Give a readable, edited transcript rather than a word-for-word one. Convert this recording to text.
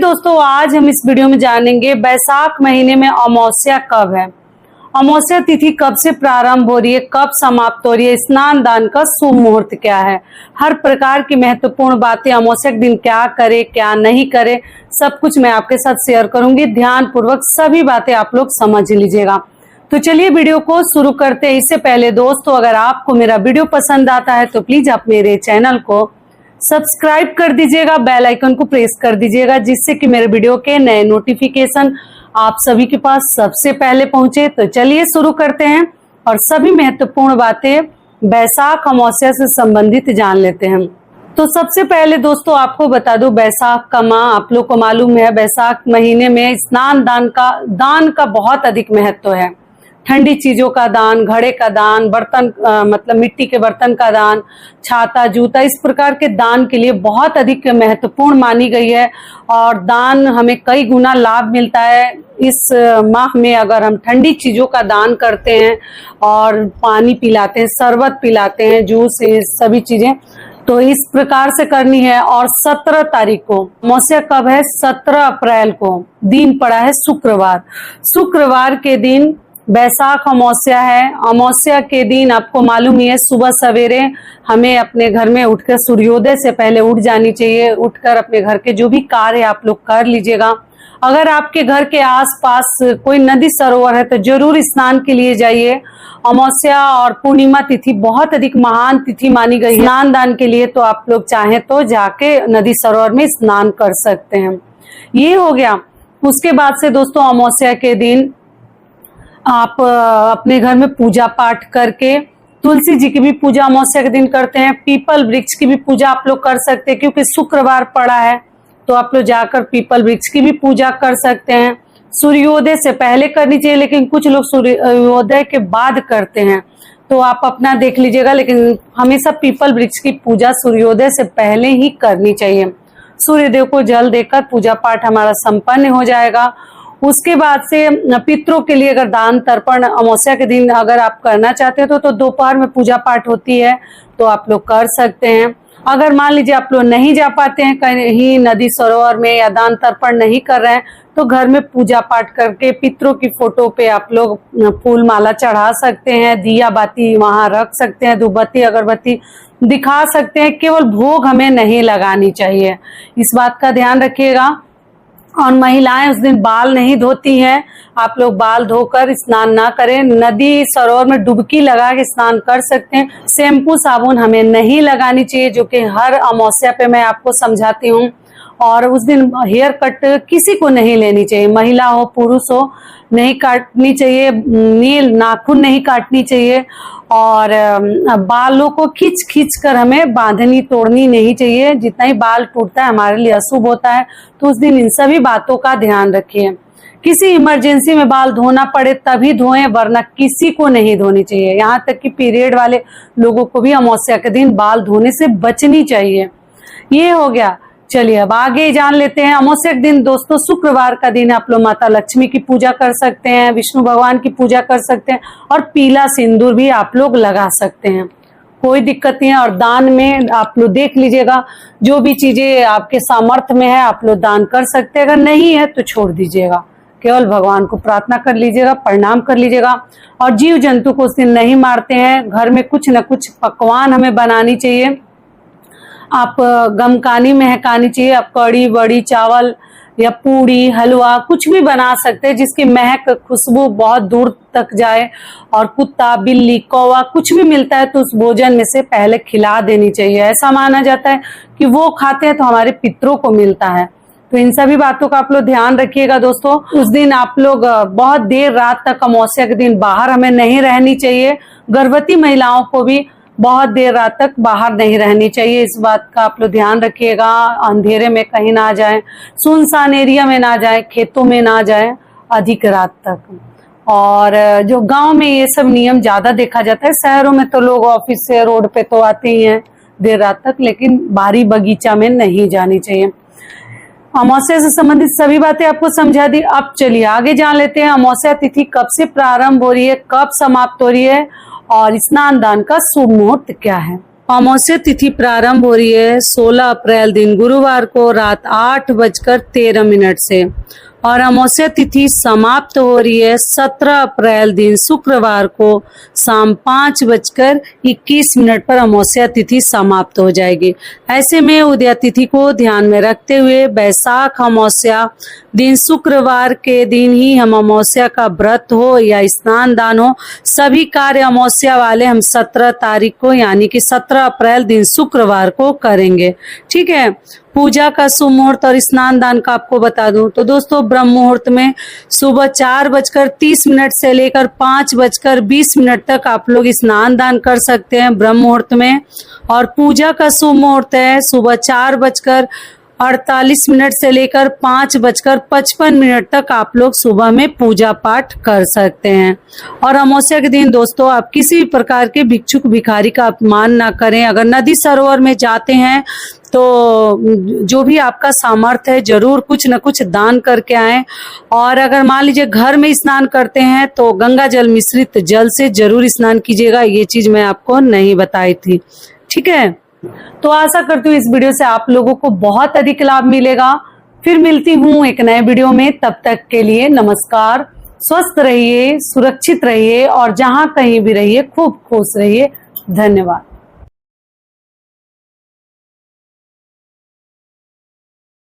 दोस्तों, आज हम इस वीडियो में जानेंगे बैसाख महीने में अमावस्या कब है, अमावस्या तिथि कब से प्रारंभ हो रही है, कब समाप्त हो रही है, स्नान दान का शुभ मुहूर्त क्या है। हर प्रकार की महत्वपूर्ण बातें, अमावस्या के दिन क्या करे क्या नहीं करे, सब कुछ मैं आपके साथ शेयर करूंगी। ध्यान पूर्वक सभी बातें आप लोग समझ लीजिएगा। तो चलिए वीडियो को शुरू करते हैं। इससे पहले दोस्तों, अगर आपको मेरा वीडियो पसंद आता है तो प्लीज आप मेरे चैनल को सब्सक्राइब कर दीजिएगा, बेल आइकन को प्रेस कर दीजिएगा, जिससे कि मेरे वीडियो के नए नोटिफिकेशन आप सभी के पास सबसे पहले पहुंचे। तो चलिए शुरू करते हैं और सभी महत्वपूर्ण बातें बैसाख अमावस्या से संबंधित जान लेते हैं। तो सबसे पहले दोस्तों आपको बता दूं, बैसाख का माह आप लोग को मालूम है, बैसाख महीने में स्नान दान का बहुत अधिक महत्व है। ठंडी चीजों का दान, घड़े का दान, बर्तन मतलब मिट्टी के बर्तन का दान, छाता, जूता, इस प्रकार के दान के लिए बहुत अधिक महत्वपूर्ण मानी गई है। और दान हमें कई गुना लाभ मिलता है। इस माह में अगर हम ठंडी चीजों का दान करते हैं और पानी पिलाते हैं, शरबत पिलाते हैं, जूस, सभी चीजें तो इस प्रकार से करनी है। और 17 तारीख को अमावस्या कब है? 17 अप्रैल को दिन पड़ा है शुक्रवार। शुक्रवार के दिन बैसाख अमावस्या है। अमावस्या के दिन आपको मालूम ही है, सुबह सवेरे हमें अपने घर में उठकर सूर्योदय से पहले उठ जानी चाहिए। उठकर अपने घर के जो भी कार्य आप लोग कर लीजिएगा। अगर आपके घर के आसपास कोई नदी सरोवर है तो जरूर स्नान के लिए जाइए। अमावस्या और पूर्णिमा तिथि बहुत अधिक महान तिथि मानी गई है स्नान दान के लिए। तो आप लोग चाहें तो जाके नदी सरोवर में स्नान कर सकते हैं। ये हो गया। उसके बाद से दोस्तों, अमावस्या के दिन आप अपने घर में पूजा पाठ करके, तुलसी जी की भी पूजा अमावस्या के दिन करते हैं। पीपल वृक्ष की भी पूजा आप लोग कर सकते हैं, क्योंकि शुक्रवार पड़ा है तो आप लोग जाकर पीपल वृक्ष की भी पूजा कर सकते हैं। सूर्योदय से पहले करनी चाहिए, लेकिन कुछ लोग सूर्योदय के बाद करते हैं, तो आप अपना देख लीजिएगा। लेकिन हमेशा पीपल वृक्ष की पूजा सूर्योदय से पहले ही करनी चाहिए। सूर्यदेव को जल देकर पूजा पाठ हमारा संपन्न हो जाएगा। उसके बाद से पितरों के लिए अगर दान तर्पण अमावस्या के दिन अगर आप करना चाहते हो तो दोपहर में पूजा पाठ होती है, तो आप लोग कर सकते हैं। अगर मान लीजिए आप लोग नहीं जा पाते हैं कहीं नदी सरोवर में या दान तर्पण नहीं कर रहे हैं, तो घर में पूजा पाठ करके पितरों की फोटो पे आप लोग फूल माला चढ़ा सकते हैं, दिया बाती वहां रख सकते हैं, धूपबत्ती अगरबत्ती दिखा सकते हैं। केवल भोग हमें नहीं लगानी चाहिए, इस बात का ध्यान रखिएगा। और महिलाएं उस दिन बाल नहीं धोती हैं। आप लोग बाल धोकर स्नान ना करें। नदी सरोवर में डुबकी लगा के स्नान कर सकते हैं। शैम्पू साबुन हमें नहीं लगानी चाहिए, जो कि हर अमावस्या पे मैं आपको समझाती हूँ। और उस दिन हेयर कट किसी को नहीं लेनी चाहिए, महिला हो पुरुष हो, नहीं काटनी चाहिए। नील नाखून नहीं काटनी चाहिए। और बालों को खींच खींच कर हमें बांधनी तोड़नी नहीं चाहिए। जितना ही बाल टूटता है हमारे लिए अशुभ होता है, तो उस दिन इन सभी बातों का ध्यान रखिए। किसी इमरजेंसी में बाल धोना पड़े तभी धोएं, वरना किसी को नहीं धोनी चाहिए। यहाँ तक कि पीरियड वाले लोगों को भी अमावस्या के दिन बाल धोने से बचनी चाहिए। ये हो गया। चलिए अब आगे जान लेते हैं। अमावस्या के दिन दोस्तों, शुक्रवार का दिन आप लोग माता लक्ष्मी की पूजा कर सकते हैं, विष्णु भगवान की पूजा कर सकते हैं, और पीला सिंदूर भी आप लोग लगा सकते हैं, कोई दिक्कत नहीं है। और दान में आप लोग देख लीजिएगा, जो भी चीजें आपके सामर्थ्य में है आप लोग दान कर सकते हैं। अगर नहीं है तो छोड़ दीजिएगा, केवल भगवान को प्रार्थना कर लीजिएगा, प्रणाम कर लीजिएगा। और जीव जंतु को उस दिन नहीं मारते हैं। घर में कुछ न कुछ पकवान हमें बनानी चाहिए। आप गमकानी महकानी चाहिए। आप कड़ी बड़ी चावल या पूड़ी हलवा कुछ भी बना सकते हैं, जिसकी महक खुशबू बहुत दूर तक जाए। और कुत्ता बिल्ली कौवा कुछ भी मिलता है तो उस भोजन में से पहले खिला देनी चाहिए। ऐसा माना जाता है कि वो खाते हैं तो हमारे पितरों को मिलता है। तो इन सभी बातों का आप लोग ध्यान रखिएगा दोस्तों। उस दिन आप लोग बहुत देर रात तक अमावस्या के दिन बाहर हमें नहीं रहनी चाहिए। गर्भवती महिलाओं को भी बहुत देर रात तक बाहर नहीं रहनी चाहिए, इस बात का आप लोग ध्यान रखिएगा। अंधेरे में कहीं ना जाए, सुनसान एरिया में ना जाए, खेतों में ना जाए अधिक रात तक। और जो गांव में ये सब नियम ज्यादा देखा जाता है। शहरों में तो लोग ऑफिस से रोड पे तो आते ही हैं देर रात तक, लेकिन बारी बगीचा में नहीं जानी चाहिए। अमावस्या से संबंधित सभी बातें आपको समझा दी। अब चलिए आगे जान लेते हैं, अमावस्या तिथि कब से प्रारंभ हो रही है, कब समाप्त हो रही है, और स्नान दान का शुभ मुहूर्त क्या है। अमावस्या तिथि प्रारंभ हो रही है 16 अप्रैल दिन गुरुवार को रात 8:13 से और अमावस्या तिथि समाप्त हो रही है 17 अप्रैल दिन शुक्रवार को शाम 5:21 पर अमावस्या तिथि समाप्त हो जाएगी। ऐसे में उदया तिथि को ध्यान में रखते हुए वैशाख अमावस्या दिन शुक्रवार के दिन ही हम अमावस्या का व्रत हो या स्नान दान हो, सभी कार्य अमावस्या वाले हम 17 तारीख को यानी कि 17 अप्रैल दिन शुक्रवार को करेंगे। ठीक है। पूजा का शुभ मुहूर्त और स्नान दान का आपको बता दूं तो दोस्तों ब्रह्म मुहूर्त में सुबह 4:30 से लेकर 5:20 तक आप लोग स्नान दान कर सकते हैं ब्रह्म मुहूर्त में। और पूजा का शुभ मुहूर्त है सुबह 4:48 से लेकर 5:55 तक आप लोग सुबह में पूजा पाठ कर सकते हैं। और अमावस्या के दिन दोस्तों आप किसी भी प्रकार के भिक्षुक भिखारी का अपमान ना करें। अगर नदी सरोवर में जाते हैं तो जो भी आपका सामर्थ्य है जरूर कुछ न कुछ दान करके आएं। और अगर मान लीजिए घर में स्नान करते हैं तो गंगा जल मिश्रित जल से जरूर स्नान कीजिएगा। ये चीज मैं आपको नहीं बताई थी। ठीक है। तो आशा करती हूँ इस वीडियो से आप लोगों को बहुत अधिक लाभ मिलेगा। फिर मिलती हूँ एक नए वीडियो में, तब तक के लिए नमस्कार। स्वस्थ रहिए, सुरक्षित रहिए और जहां कहीं भी रहिए खूब खुश रहिए। धन्यवाद।